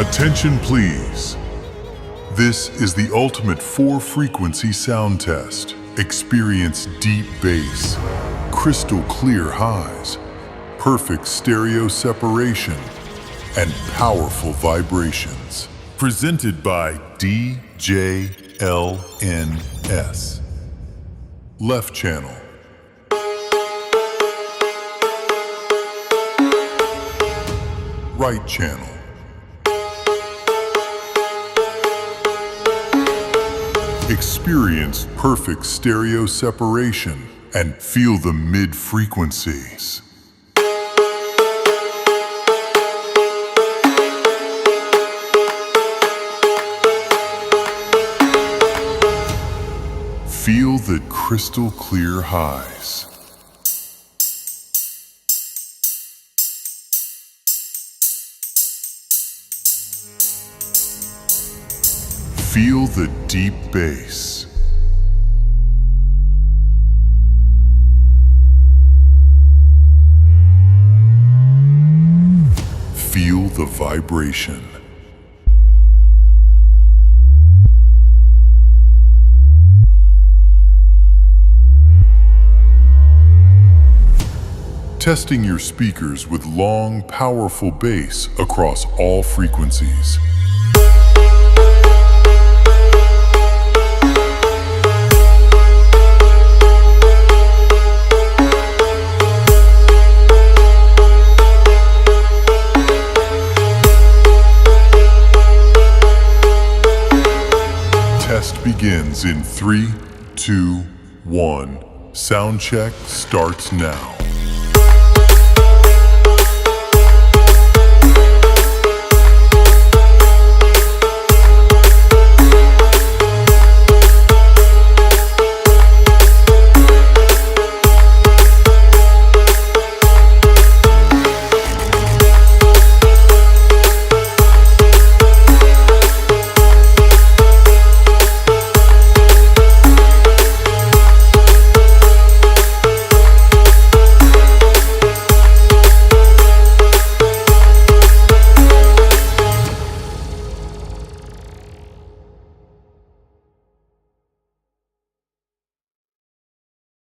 Attention please. This is the ultimate 4-frequency sound test. Experience deep bass, crystal clear highs, perfect stereo separation, and powerful vibrations. Presented by DJLNS. Left channel. Right channel. Experience perfect stereo separation and feel the mid-frequencies. Feel the crystal clear highs. Feel the deep bass. Feel the vibration. Testing your speakers with long, powerful bass across all frequencies. Test begins in 3, 2, 1. Sound check starts now.